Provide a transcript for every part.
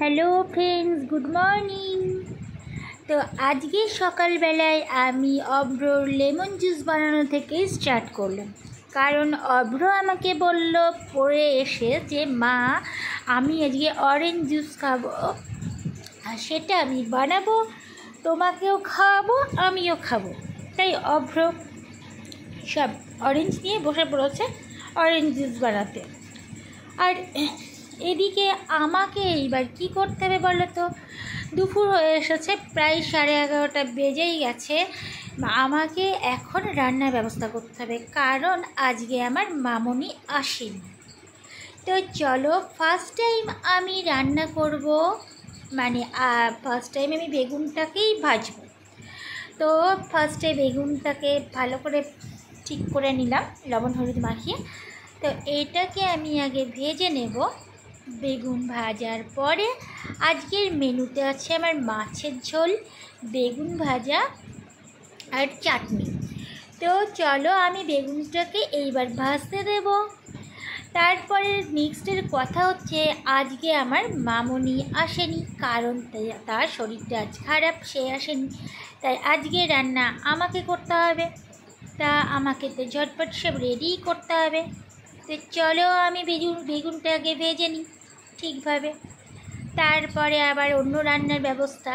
Hello friends, good morning. তো আজকে সকালবেলায় আমি অব্রর লেমন জুস বানানো থেকে স্টার্ট করলাম, কারণ অব্র আমাকে বলল পড়ে এসে যে মা আমি আজকে অরেঞ্জ জুস খাবো, আর সেটা আমি বানাবো, তোমাকেও খাওয়াবো আমিও খাবো। তাই অব্র সব অরেঞ্জ নিয়ে বসে পড়েছে অরেঞ্জ জুস বানাতে। আর এদিকে আমাকে এইবার কি করতে হবে বলো তো? দুপুর হয়ে এসেছে, প্রায় 11:30 বেজেই গেছে। আমাকে এখন রান্নার ব্যবস্থা করতে হবে, কারণ আজকে আমার মামনি আসেনি। তো চলো, ফার্স্ট টাইম আমি রান্না করব, মানে ফার্স্ট টাইম আমি বেগুনটাকেই ভাজবো। তো ফার্স্টে বেগুনটাকে ভালো করে ঠিক করে নিলাম লবণ হলুদ মাখিয়ে। তো এইটাকে আমি আগে ভেজে নেব। বেগুন ভাজার পরে আজকের মেনুতে আছে আমার মাছের ঝোল, বেগুন ভাজা আর চাটনি। তো চলো আমি বেগুনটাকে এইবার ভাজতে দেব। তারপরে নেক্সটের কথা হচ্ছে, আজকে আমার মামনি আসেনি, কারণ তার শরীরটা আজ খারাপ, সে আসেনি। তাই আজকে রান্না আমাকে করতে হবে। তা আমাকে তো ঝটপট সব রেডি করতে হবে। তো চলো আমি বেগুনটাকে ভেজে নিই ঠিকভাবে, তারপরে আবার অন্য রান্নার ব্যবস্থা।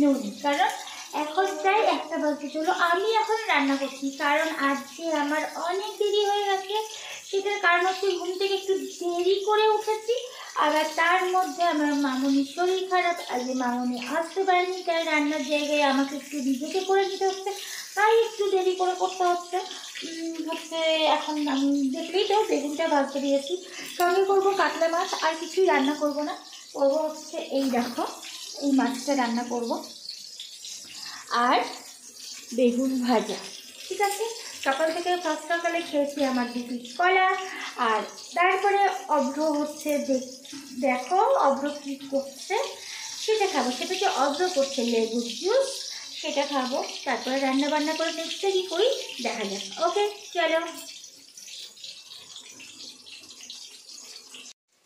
নুন, কারণ এখন প্রায় 1টা বাজতে চলো, আমি এখন রান্না করছি, কারণ আজকে আমার অনেক দেরি হয়ে গেছে। সেটার কারণ হচ্ছে ঘুম থেকে একটু দেরি করে উঠেছি, আবার তার মধ্যে আমার মামনির শরীর খারাপ, আজকে মামনি আসতে পারেনি, তাই রান্নার জায়গায় আমাকে একটু নিজেকে করে নিতে হচ্ছে, তাই একটু দেরি করে করতে হচ্ছে। এখন আমি দেখলেই তো বেগুনটা ভাজতে দিয়েছি, সঙ্গে করবো কাতলা মাছ, আর কিছুই রান্না করবো না। করবো হচ্ছে এই দেখো, এই মাছটা রান্না করব আর বেগুন ভাজা। ঠিক আছে, সকাল থেকে সকালে খেয়েছি আমার 2 পিস কলা। আর তারপরে অভ্র হচ্ছে, দেখো অভ্র কী করছে সেটা খাবো। সেটা যে অভ্র করছে লেবুর জুস, সেটা খাবো। তারপরে রান্না বান্না করে নেক্সটে কী করি দেখা যাক। ওকে চলো।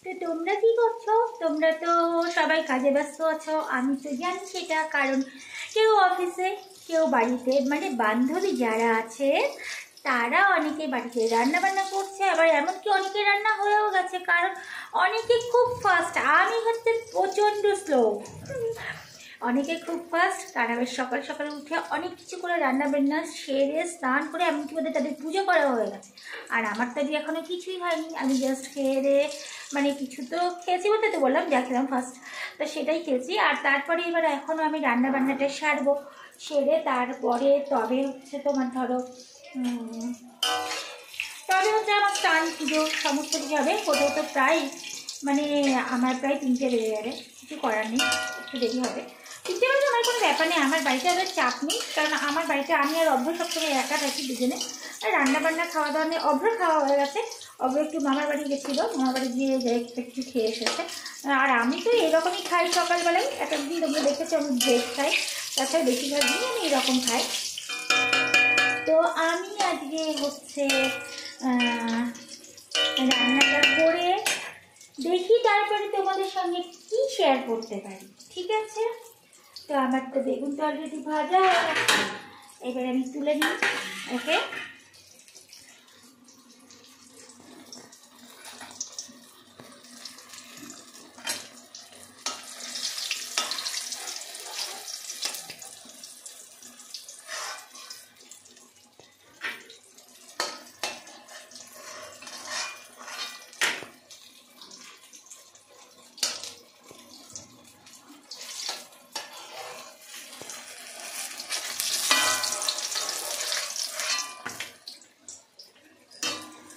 তো তোমরা কী করছো? তোমরা তো সবাই কাজে ব্যস্ত আছো, আমি তো জানি সেটা, কারণ কেউ অফিসে, কেউ বাড়িতে, মানে বান্ধবী যারা আছে তারা অনেকে বাড়িতে রান্না বান্না করছে, আবার এমনকি অনেকে রান্না হয়েও গেছে, কারণ অনেকে খুব ফাস্ট, আমি হচ্ছে প্রচণ্ড স্লো। অনেকে খুব ফাস্ট, তারা বেশ সকাল সকালে উঠে অনেক কিছু করে রান্না বান্না সেরে স্নান করে, এমনকি বোধহয় তাদের পুজো করা হয়ে গেছে। আর আমার তো এখনও কিছুই হয়নি, আমি জাস্ট খেয়ে দিয়ে, মানে কিছু তো খেয়েছি বলতে তো বললাম যা খেলাম ফার্স্ট, তো সেটাই খেয়েছি। আর তারপরে এবার এখনও আমি রান্না বান্নাটা সারবো, সেরে তারপরে তবে হচ্ছে তোমার ধরো তবে হচ্ছে আমার স্নান পুজো সমস্ত কিছু হবে। কোথাও তো প্রায় মানে আমার প্রায় 3টে বেজে যাবে, কিছু করার নেই, একটু দেরি হবে। 3টে বাজে আমার কোনো ব্যাপার নেই, আমার বাড়িতে আবার চাপ নেই, কারণ আমার বাড়িতে আমি আর অভ্র সবসময় একা থাকি দুজনে। আর রান্নাবান্না খাওয়া দাওয়া নিয়ে অভ্র খাওয়া হয়ে গেছে, অভ্র একটু মামার বাড়ি গেছিলো, মামার বাড়ি গিয়ে একটু খেয়ে এসেছে। আর আমি তো এরকমই খাই সকালবেলায়, একটা দিন তোমরা দেখেছো আমি ব্রেড খাই, তাছাড়া বেশিরভাগ দিন আমি এরকম খাই। তো আমি আজকে হচ্ছে রান্নাটা করে দেখি, তারপরে তোমাদের সঙ্গে কি শেয়ার করতে পারি। ঠিক আছে, তো আমার তো বেগুনটা অলরেডি ভাজা হয়ে গেছে, এবার আমি তুলে নিই। ওকে,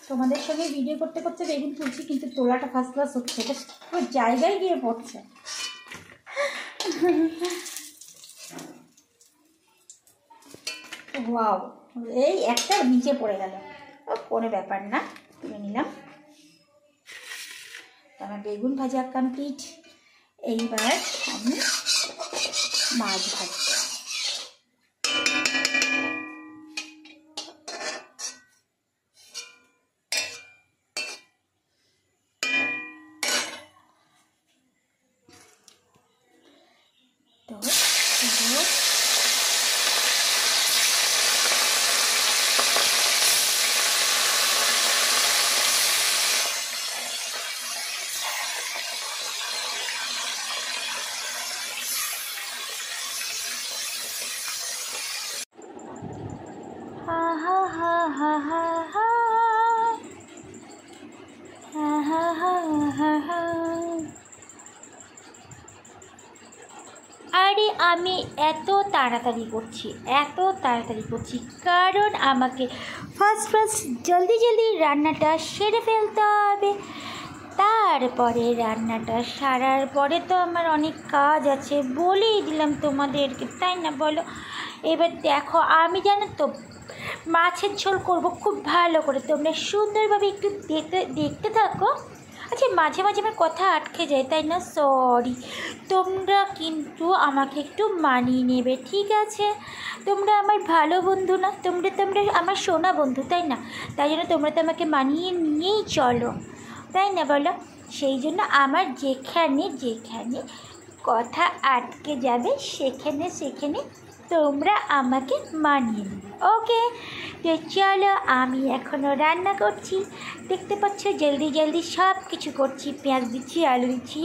তোমাদের সঙ্গে ভিডিও করতে করতে বেগুন তুলছি, কিন্তু তোলাটা ফার্স্ট ক্লাস হচ্ছে, এটা পুরো জায়গায় গিয়ে পড়ছে। ওয়াও, এই একটা নিচে পড়ে গেল, কোনো ব্যাপার না, তুলে নিলাম। আমার বেগুন ভাজা কমপ্লিট। এইবার আমি মাছ ভাজবো। তো আরে আমি এত তাড়াতাড়ি করছি কারণ আমাকে ফার্স্ট জলদি রান্নাটা সেরে ফেলতে হবে। তারপরে রান্নাটা সারার পরে তো আমার অনেক কাজ আছে, বলেই দিলাম তোমাদেরকে, তাই না বলো? এবার দেখো, আমি জানো তো মাছের ঝোল করব খুব ভালো করে, তোমরা সুন্দরভাবে একটু দেখতে থাকো। আচ্ছা, মাঝে আমার কথা আটকে যায়, তাই না? সরি, তোমরা কিন্তু আমাকে একটু মানিয়ে নেবে, ঠিক আছে? তোমরা আমার ভালো বন্ধু না, তোমরা আমার সোনা বন্ধু, তাই না? তাই জন্য তোমরা তো আমাকে মানিয়ে নিয়েই চলো, তাই না বলো? সেই জন্য আমার যেখানে কথা আটকে যাবে সেখানে তোমরা আমাকে মানিয়ে নেবে, ওকে? তো চলো, আমি এখনও রান্না করছি, দেখতে পাচ্ছ জলদি সব কিছু করছি, পেঁয়াজ দিচ্ছি, আলু দিচ্ছি,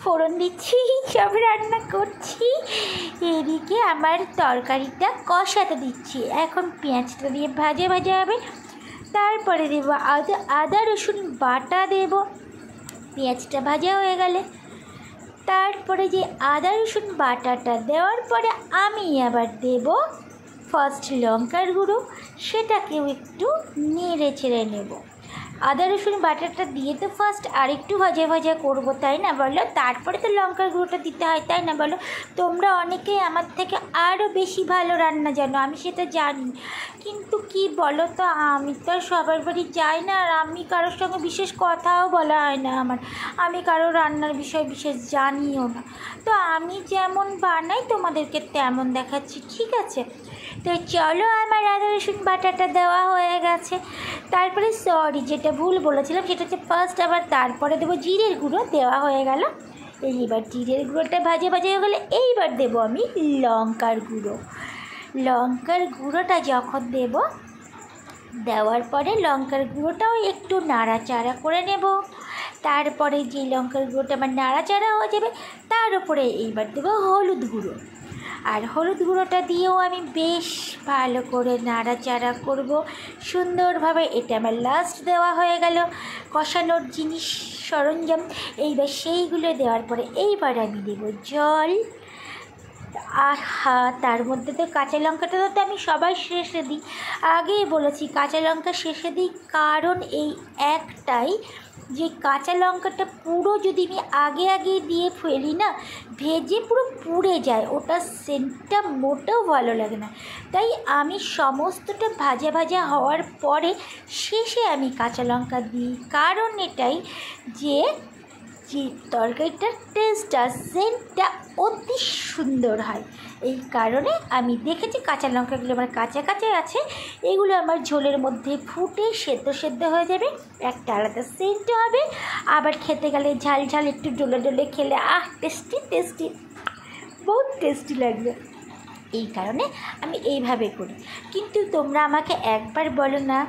ফোড়ন দিচ্ছি, সব রান্না করছি। এদিকে আমার তরকারিটা কষাতে দিচ্ছি, এখন পেঁয়াজটা দিয়ে ভাজা হবে, তারপরে দেবো আদা রসুন বাটা দেব। পেঁয়াজটা ভাজা হয়ে গেলে তারপরে যে আদা রসুন বাটাটা দেওয়ার পরে আমি আবার দেব ফার্স্ট লঙ্কার গুঁড়ো, সেটাকেও একটু নেড়ে ছেড়ে নেব। আদা রসুন বাটাটা দিয়ে তো ফার্স্ট আরেকটু ভাজা করবো, তাই না বলো? তারপরে তো লঙ্কার গুঁড়োটা দিতে হয়, তাই না বলো? তোমরা অনেকেই আমার থেকে আরও বেশি ভালো রান্না জানো, আমি সেটা জানি, কিন্তু কি বলো তো, আমি তো সবার বাড়ি যাই না, আর আমি কারোর সঙ্গে বিশেষ কথাও বলা হয় না আমার, আমি কারো রান্নার বিষয় বিশেষ জানিও না। তো আমি যেমন বানাই তোমাদেরকে তেমন দেখাচ্ছি, ঠিক আছে? তো চলো, আমার আদা রসুন বাটাটা দেওয়া হয়ে গেছে। তারপরে সরি, যেটা ভুল বলেছিলাম সেটা হচ্ছে ফার্স্ট আবার তারপরে দেবো জিরের গুঁড়ো, দেওয়া হয়ে গেল। এইবার জিরের গুঁড়োটা ভাজা হয়ে গেলে এইবার দেবো আমি লঙ্কার গুঁড়োটা যখন দেওয়ার পরে লঙ্কার গুঁড়োটাও একটু নাড়াচাড়া করে নেব। তারপরে যে লঙ্কার গুঁড়োটা আমার নাড়াচাড়া হয়ে যাবে তার উপরে এইবার দেবো হলুদ গুঁড়ো, আর হলুদ গুঁড়োটা দিয়েও আমি বেশ ভালো করে নাড়াচাড়া করব সুন্দরভাবে। এটা আমার লাস্ট দেওয়া হয়ে গেল কষানোর জিনিস সরঞ্জাম। এইবার সেইগুলো দেওয়ার পরে এইবার আমি দেব জল। আহা, তার মধ্যে তো কাঁচা লঙ্কাটা তো আমি সবাই শেষে দিই, আগেই বলেছি কাঁচা লঙ্কা শেষে দিই, কারণ এই একটাই যে কাঁচা লঙ্কাটা পুরো যদি আমি আগে দিয়ে ফেলি না, ভেজে পুরো পুড়ে যায়, ওটা সেন্টটা মোটেও ভালো লাগে না। তাই আমি সমস্তটা ভাজা হওয়ার পরে শেষে আমি কাঁচা লঙ্কা দিই, কারণ এটাই যে তরকারিটার টেস্টটা সেন্টটা অতি সুন্দর হয়। এই কারণে আমি দেখেছি কাঁচা লঙ্কাগুলো আমার কাঁচা আছে, এগুলো আমার ঝোলের মধ্যে ফুটে সেদ্ধ হয়ে যাবে, একটা আলাদা সেন্ট হবে। আবার খেতে গেলে ঝাল একটু ডলে খেলে টেস্টি, বহুত টেস্টি লাগবে। এই কারণে আমি এইভাবে করি। কিন্তু তোমরা আমাকে একবার বলো না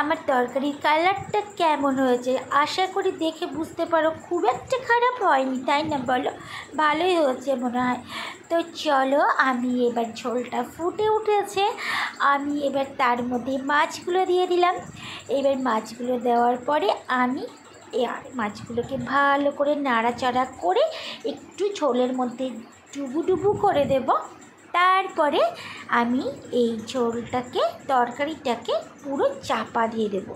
আমার তরকারির কালারটা কেমন হয়েছে? আশা করি দেখে বুঝতে পারো খুব একটা খারাপ হয়নি, তাই না বলো? ভালোই হয়েছে মনে হয়। তো চলো, আমি এবার ঝোলটা ফুটে উঠেছে, আমি এবার তার মধ্যে মাছগুলো দিয়ে দিলাম। এবার মাছগুলো দেওয়ার পরে আমি মাছগুলোকে ভালো করে নাড়াচাড়া করে একটু ঝোলের মধ্যে ডুবু করে দেব। তারপরে আমি এই তরকারিটাকে পুরো চাপা দিয়ে দেব।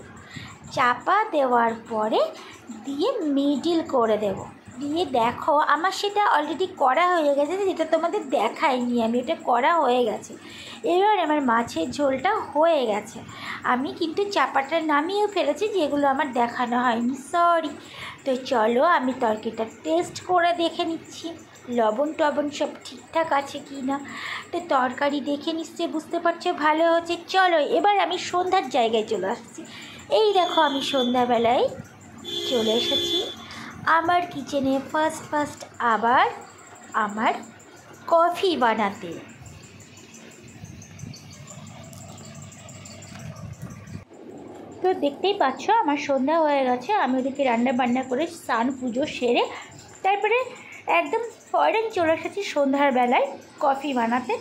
চাপা দেওয়ার পরে দিয়ে মিডিল করে দেব। দিয়ে দেখো আমার সেটা অলরেডি করা হয়ে গেছে, যেটা তোমাদের দেখাইনি আমি, এটা করা হয়ে গেছে। এবার আমার মাছের ঝোলটা হয়ে গেছে। আমি কিন্তু চাপাটা নামিয়েও ফেলেছি, যেগুলো আমার দেখানো হয়নি, সরি। তো চলো আমি তরকারিটা টেস্ট করে দেখে নিচ্ছি লবণ টবণ সব ঠিকঠাক আছে কি না। তো তরকারি দেখে নিশ্চয়ই বুঝতে পারছো ভালো হচ্ছে। চলো এবার আমি সন্ধ্যার জায়গায় চলে আসছি। এই দেখো আমি সন্ধ্যাবেলায় চলে এসেছি আমার কিচেনে ফার্স্ট আবার আমার কফি বানাতে। তো দেখতেই পাচ্ছ আমার সন্ধ্যা হয়ে গেছে। আমি ওদিকে রান্না বান্না করে স্নান পুজো সেরে তারপরে একদম ফরেন চলে এসেছি সন্ধ্যার বেলায় কফি বানাতে।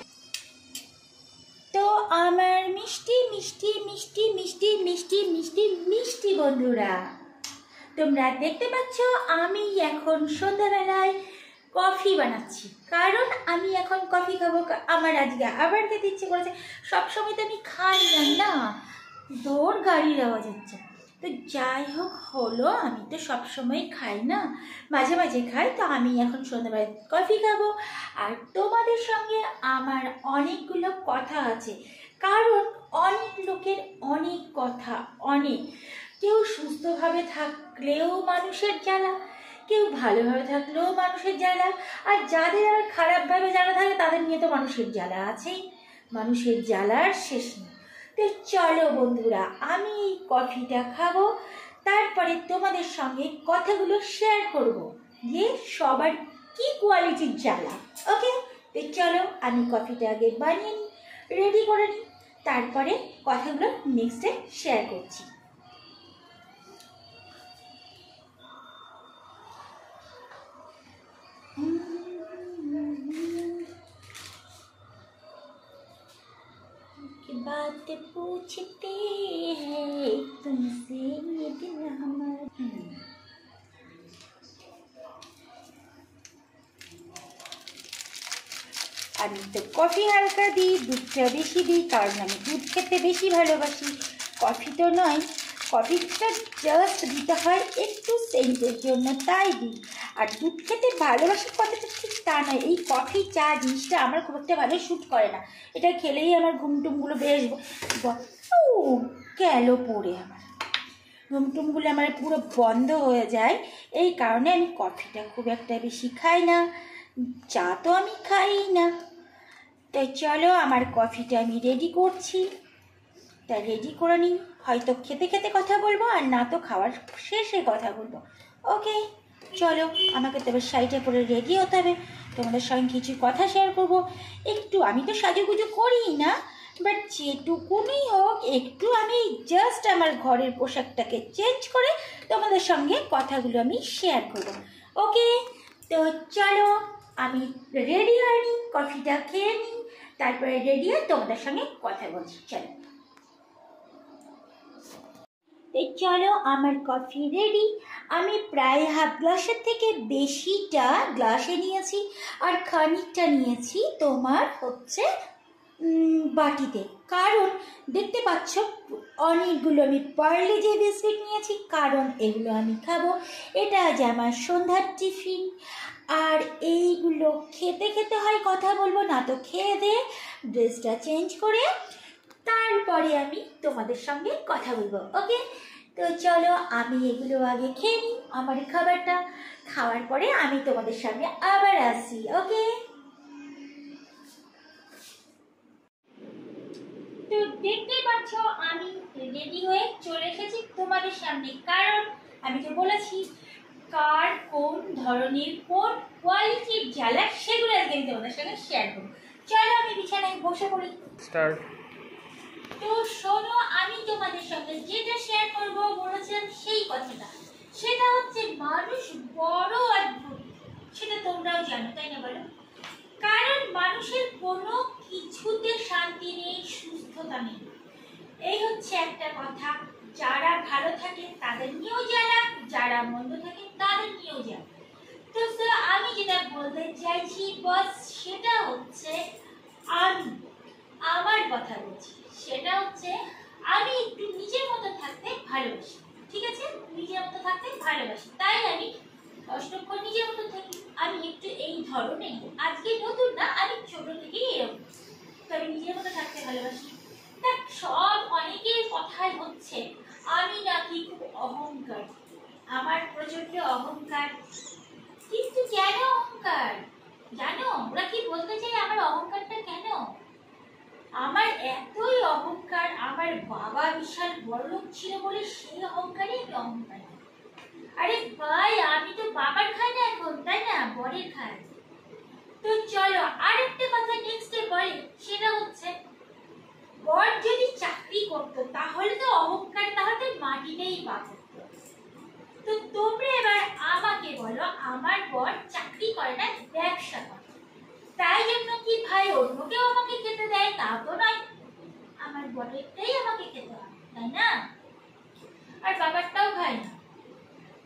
তো আমার মিষ্টি মিষ্টি মিষ্টি মিষ্টি মিষ্টি মিষ্টি মিষ্টি বন্ধুরা, তোমরা দেখতে পাচ্ছ আমি এখন সন্ধ্যাবেলায় কফি বানাচ্ছি, কারণ আমি এখন কফি খাবো। আমার আজকে আবার খেতে ইচ্ছে করেছে। সবসময় তো আমি খাই না, দৌড় গাড়ির আওয়াজ হচ্ছে। তো যাই হোক হলো, আমি তো সবসময় খাই না, মাঝে মাঝে খাই। তো আমি এখন সন্ধ্যাবেলায় কফি খাবো। আর তোমাদের সঙ্গে আমার অনেকগুলো কথা আছে, কারণ অনেক লোকের অনেক কথা, অনেক। কেউ সুস্থভাবে থাকলেও মানুষের জ্বালা, কেউ ভালোভাবে থাকলেও মানুষের জ্বালা, আর যাদের আর খারাপভাবে জ্বালা থাকে তাদের নিয়ে তো মানুষের জ্বালা আছেই। মানুষের জ্বালার শেষ নেই। তো চলো বন্ধুরা, আমি এই কফিটা খাবো, তারপরে তোমাদের সঙ্গে কথাগুলো শেয়ার করব যে সবার কি কোয়ালিটির জ্বালা। ওকে, তো চলো আমি কফিটা আগে বানিয়ে নিই, রেডি করে নিই, তারপরে কথাগুলো নেক্সটে শেয়ার করছি। बात पूछते हैं तुमसे ये दिल हमारा। আমি তো কফি হালকা দিই, দুধটা বেশি দিই, কারণ আমি দুধ খেতে বেশি ভালোবাসি। কফি তো নয়, কফিটা জাস্ট দিতে হয় একটু সেন্টের জন্য, তাই দিই। আর দুধ খেতে ভালোবাসি কথাটা ঠিক তা নয়। এই কফি চা জিনিসটা আমার খুব একটা ভালো শ্যুট করে না। এটা খেলেই আমার ঘুমটুমগুলো বেশ গেল পড়ে, আমার ঘুমটুমগুলো আমার পুরো বন্ধ হয়ে যায়। এই কারণে আমি কফিটা খুব একটা বেশি খাই না, চা তো আমি খাই না। তাই চলো আমার কফিটা আমি রেডি করছি। তাই রেডি করে নিই, হয়তো খেতে খেতে কথা বলবো, আর না তো খাওয়ার শেষে কথা বলবো। ওকে চলো, আমাকে তবে শাড়িটা পরে রেডি হতে হবে, তোমাদের সঙ্গে কিছু কথা শেয়ার করবো একটু। আমি তো সাজুগুজু করি না, বাট যেটুকুনি হোক একটু আমি জাস্ট আমার ঘরের পোশাকটাকে চেঞ্জ করে তোমাদের সঙ্গে কথাগুলো আমি শেয়ার করবো। ওকে, তো চলো আমি রেডি হয়ে নিই, কফিটা খেয়ে নিই, তারপরে রেডি হয়ে তোমাদের সঙ্গে কথা বলছি। চলো, এই চলো আমার কফি রেডি। আমি প্রায় হাফ গ্লাসের থেকে বেশিটা গ্লাসে নিয়েছি, আর খানিকটা নিয়েছি তোমার হচ্ছে বাটিতে। কারণ দেখতে পাচ্ছ অনেকগুলো আমি পার্লে যে বিস্কিট নিয়েছি, কারণ এগুলো আমি খাবো। এটা আজ আমার সন্ধ্যার টিফিন। আর এইগুলো খেতে খেতে হয় কথা বলবো, না তো খেয়ে দিয়ে ড্রেসটা চেঞ্জ করে তারপরে আমি তোমাদের সঙ্গে কথা বলবো। ওকে, তো চলো আমি এগুলো আগে খেয়ে নিই আমার খাবারটা, খাওয়ার পরে আমি তোমাদের সঙ্গে আবার আসি। ওকে, তো দেখতেই পাচ্ছ আমি রেডি হয়ে চলে এসেছি তোমাদের সামনে, কারণ আমি তো বলেছি কার কোন ধরনের কোন কোয়ালিটির জ্বালা সেগুলো আজকে আমি তোমাদের সঙ্গে শেয়ার করবো। চলো আমি বিছানায় বসে পড়ি। স্টার্ট। তো শোনো, আমি তোমাদের সঙ্গে যেটা শেয়ার করবো বলেছিলাম সেই কথাটা, সেটা হচ্ছে মানুষ বড় অদ্ভুত। সেটা তোমরাও জানো, তাই না বলো? কারণ মানুষের কোনো কিছুতে শান্তি নেই, সুস্থতা নেই। এই হচ্ছে একটা কথা। যারা ভালো থাকে তাদের নিয়েও জ্বালা, যারা মন্দ থাকে তাদের নিয়েও জ্বালা। তো আমি যেটা বলতে চাইছি বস, সেটা হচ্ছে আমি আমার কথা বলছি, সেটা হচ্ছে আমি একটু নিজের মতো থাকতে ভালোবাসি। ঠিক আছে, নিজের মতো থাকতে ভালোবাসি, তাই আমি অষ্টক্ষণ নিজের মতো থাকি। আমি একটু এই ধরনের, আজকে নতুন না, আমি ছোট থেকেই এরকম। তো আমি নিজের মতো থাকতে ভালোবাসি। দেখ, সব অনেকের কথাই হচ্ছে আমি নাকি খুব অহংকার, আমার প্রচন্ড অহংকার। কিন্তু কেন অহংকার জানো? ওরা কি বলতে চাই আমার অহংকারটা কেন? আমার এতই অহংকার, আমার বাবা বিশাল বড়লোক ছিল বলে সেই অহংকারে আমি অহংকার। আরে ভাই, আমি তো বাবার খাই না এখন, তাই না? বরের খাই। তো চলো আরেকটা কথা নেক্সটে বলি, সেটা হচ্ছে বর যদি চাকরি করতো তাহলে তো অহংকার, তাহলে মাটিতেই পা করতো। তো তোমরা এবার আমাকে বলো, আমার বর চাকরি করে না, ব্যবসা করে, তাই জন্য কি ভাই অন্য কেউ আমাকে খেতে দেয়? তা তো নয়, আমার বরেরটাই আমাকে খেতে হয়, তাই না? আর বাবারটাও খায় না।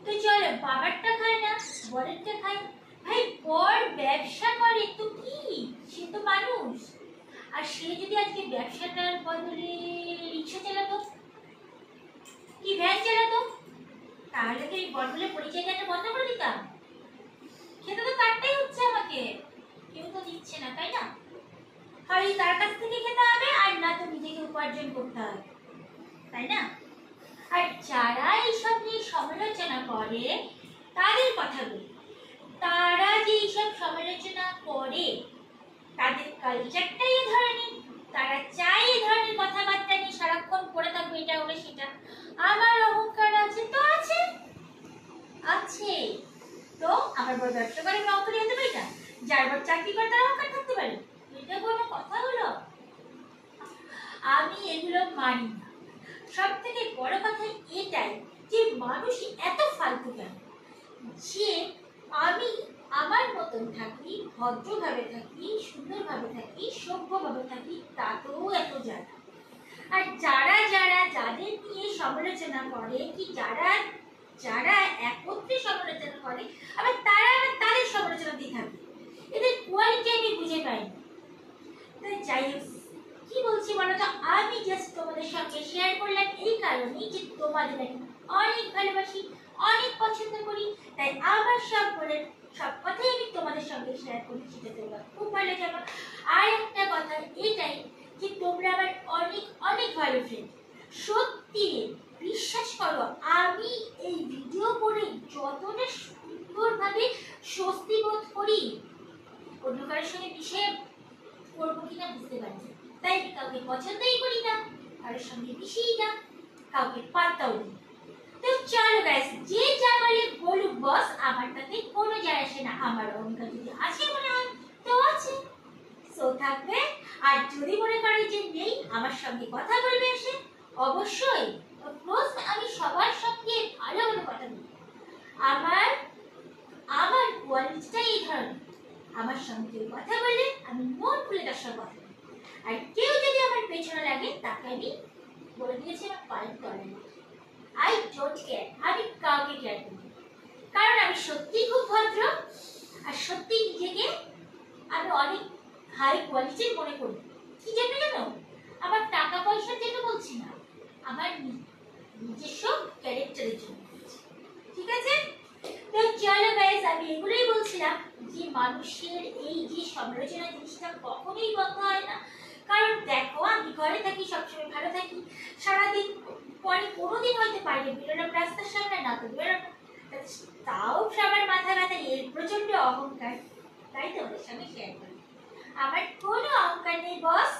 তো চলো, বাবারটা খায় না, বরেরটা খায়। ভাই বর ব্যবসা করে তো কি, সে তো মানুষ। আর সে যদি আজকে ব্যবসাটার বদলে রিক্সা চালাতো কি ভ্যান চালাতো, তাহলে কি বর বলে পরিচয়টা বন্ধ করে দিতাম? খেতে তো তারটাই হচ্ছে আমাকে, কেউ তো দিচ্ছে না, তাই না? হয় তার কাছ থেকে খেতে হবে, আর না তো নিজেকে উপার্জন করতে হবে, তাই না? আর যারা এইসব নিয়ে সমালোচনা করে তাদের কথা বলি, তারা যে এইসব সমালোচনা করে তাদের কালচারটাই এ ধরনের, তারা চায় এই ধরনের কথাবার্তা নিয়ে সারাক্ষণ করে থাকবে, এটা ওটা সেটা। আমার অহংকার আছে তো আছে, আছে তো আমার বড় ব্যবসা করে আমি অহংকারী হতে পারি না? যার বড় চাকরি করে তার অহংকার থাকতে পারে? এটা কোনো কথা হলো? আমি এগুলো মানি না। সব থেকে বড় কথা এটাই যে মানুষ এত ফালতু কেন, যে আমি আমার মতন থাকি, ভদ্রভাবে থাকি, সুন্দরভাবে থাকি, সভ্যভাবে থাকি, তাতেও এত জানা। আর যারা যারা যাদের নিয়ে সমালোচনা করে, কি যারা যারা একত্রে সমালোচনা করে, আবার তারা তাদের সমালোচনা দিয়ে থাকে, এদের কোয়ালিটি আমি বুঝে পাই না। তাই যাই হোক, কি বলছি বলো তো, আমি জাস্ট তোমাদের সঙ্গে শেয়ার করলাম এই কারণেই যে তোমাদের আমি অনেক ভালোবাসি, অনেক পছন্দ করি, তাই আমার সব বলে সব কথাই আমি তোমাদের সঙ্গে শেয়ার করি, সেটা তোমরা খুব ভালো যাবো। আর একটা কথা এটাই যে তোমরা আমার অনেক অনেক ভালো ফ্রেন্ড, সত্যি বিশ্বাস করো, আমি এই ভিডিও করে যতটা সুন্দরভাবে স্বস্তি বোধ করি, অন্য কারোর সঙ্গে মিশে করবো কিনা বুঝতে পারছি। তাই আমি কাউকে পছন্দই করি না, কারোর সঙ্গে মিশিই না, কাউকে পাত্তাও দিই। তো চলো গাইস, যে যা বলে বলুক বস, আমার তাতে কোনো যায় আসে না। আমার অহংকার যদি আছে মনে হয় তো আছে, সো থাকবে। আর যদি মনে করে যে নেই, আমার সঙ্গে কথা বলবে এসে, অবশ্যই। রোজ আমি সবার সঙ্গে ভালো ভালো কথা বলি, আমার আমার কোয়ালিটিটা এই ধরনের। আমার সঙ্গে কেউ কথা বললে আমি মন খুলে তার সঙ্গে কথা বলি, আর কেউ যদি আমার পেছনে লাগে তাকে আমি বলে দিয়েছি আমার পায়ের তলে। আই ডোন্ট কেয়ার, আমি কাউকে কেয়ার করি, কারণ আমি সত্যি খুব ভদ্র, আর সত্যি নিজেকে আমি অনেক হাই কোয়ালিটির মনে করি। কি জন্য জানো? আমার টাকা পয়সার জন্য বলছি না, আমার নিজস্ব ক্যারেক্টারের জন্য। ঠিক আছে? তো চলো গাইস, আমি এগুলোই বলছিলাম যে মানুষের এই যে সমালোচনা জিনিসটা কখনোই বন্ধ হয় না। কারণ দেখো, আমি ঘরে থাকি, সবসময় ভালো থাকি, সারাদিন পরে কোনোদিন হয়তো বাইরে বেরোলাম রাস্তার সামনে, না তো বেরোলাম, তাও সবার মাথা ব্যথা, এর প্রচন্ড অহংকার, তাই তোমাদের সঙ্গে শেয়ার করি। আমার কোনো অহংকার নেই বস,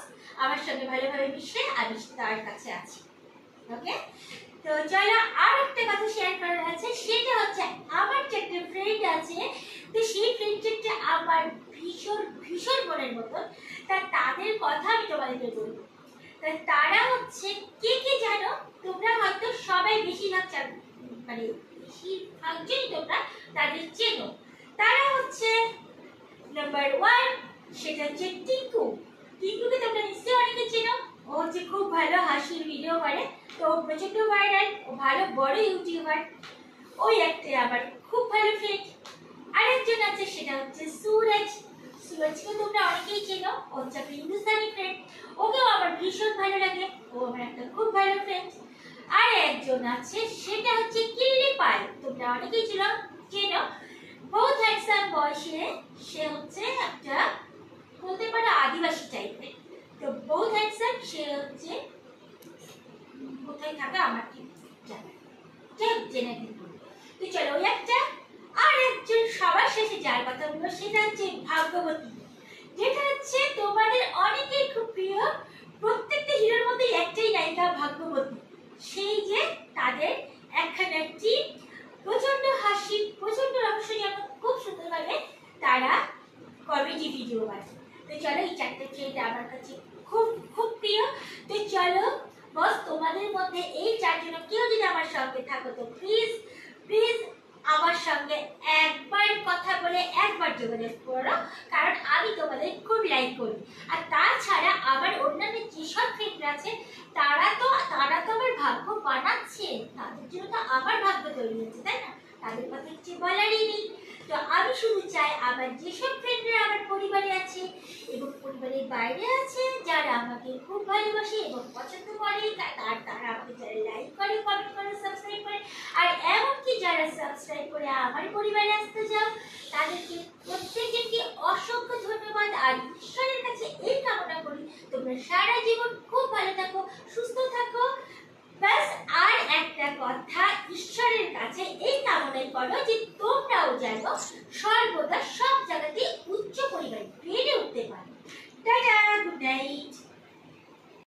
আমার সঙ্গে ভালোভাবে মিশে আমি তার কাছে আছি। ওকে, তো চলো আর একটা কথা শেয়ার করার আছে, সেটা হচ্ছে আমার যে একটা ফ্রেন্ড আছে, তো সেই ফ্রেন্ডটা আমার ভীষণ ভীষণ মনের মতন, তা তাদের কথা আমি তোমাদেরকে বলবো। তা তারা হচ্ছে কে কে জানো? তোমরা হয়তো সবাই বেশিরভাগ মানে বেশিরভাগজনই তোমরা তাদের চেনো। তারা হচ্ছে নাম্বার 1, সেটা হচ্ছে টিঙ্কু। টিঙ্কুকে তোমরা নিশ্চয়ই অনেকে চেনো, ও হচ্ছে খুব ভালো হাসির ভিডিও করে, তো প্রচন্ড ভাইরাল, ও ভালো বড় ইউটিউবার। ওই একটা আবার খুব ভালো ফ্রেন্ড। আরেকজন আছে, সেটা হচ্ছে সুরজ। সুরজকে তোমরা অনেকেই চেনো, ও হচ্ছে একটা হিন্দুস্তানি ফ্রেন্ড, ওকেও আমার ভীষণ ভালো লাগে, ও আমার একটা খুব ভালো ফ্রেন্ড। আর একজন আছে, সেটা হচ্ছে কিল্লি পাল, তোমরা অনেকেই চেনো। বহুত হ্যান্ডসাম বয়সে সে হচ্ছে একটা বলতে পারে আদিবাসী টাইপের। তো বহুত হ্যান্ডসাম সে হচ্ছে কোথায় থাকে আমার ঠিক জানা জেনে দিন। তো চলো ওই একটা আর একজন সবার শেষে যার কথা বলবো সেটা হচ্ছে ভাগ্যবতী, যেটা হচ্ছে তোমাদের অনেকেই খুব প্রিয়। প্রত্যেকটা হিরোর মধ্যে একটাই নায়িকা ভাগ্যবতী, সেই যে তাদের একখান একটি প্রচন্ড হাসি প্রচন্ড রহস্যজনক খুব সুন্দরভাবে তারা কমেডি ভিডিও বানায়। তো চলো এই চারটে ট্রেন্ড আমার কাছে খুব খুব প্রিয়। তো চলো বস তোমাদের মধ্যে এই চারজন কেউ যদি আমার সঙ্গে থাকো তো প্লিজ প্লিজ আমার সঙ্গে একবার কথা বলে একবার যোগাযোগ করো, কারণ আমি তোমাদের খুব লাইক করি। আর তাছাড়া আমার অন্যান্য যেসব ফ্রেন্ড আছে তারা তো আমার ভাগ্য বানাচ্ছে, তাদের জন্য তো আমার ভাগ্য তৈরি হচ্ছে, তাই না? তাদের কথা কিছু বলারই নেই। তো আমি শুধু চাই আমার যেসব ফ্রেন্ডরা আমার পরিবারে আছে এবং পরিবারের বাইরে আছে, যারা আমাকে খুব ভালোবাসে এবং পছন্দ করে, তারা আমাকে যারা লাইক করে, কমেন্ট করে, সাবস্ক্রাইব করে, আর এমনকি যারা সাবস্ক্রাইব করে আমার পরিবারে আসতে যাও, তাদেরকে প্রত্যেকজনকে অসংখ্য ধন্যবাদ। আর ঈশ্বরের কাছে এই কামনা করি তোমরা সারা জীবন খুব ভালো থাকো, সুস্থ থাকো। ব্যাস আর একটা কথা, ঈশ্বরের কাছে এই কামনাই করো যে তোমরাও যেন সর্বদা সব জায়গাতে উচ্চ পরিমাণে বেড়ে উঠতে পারো। Tata, good night.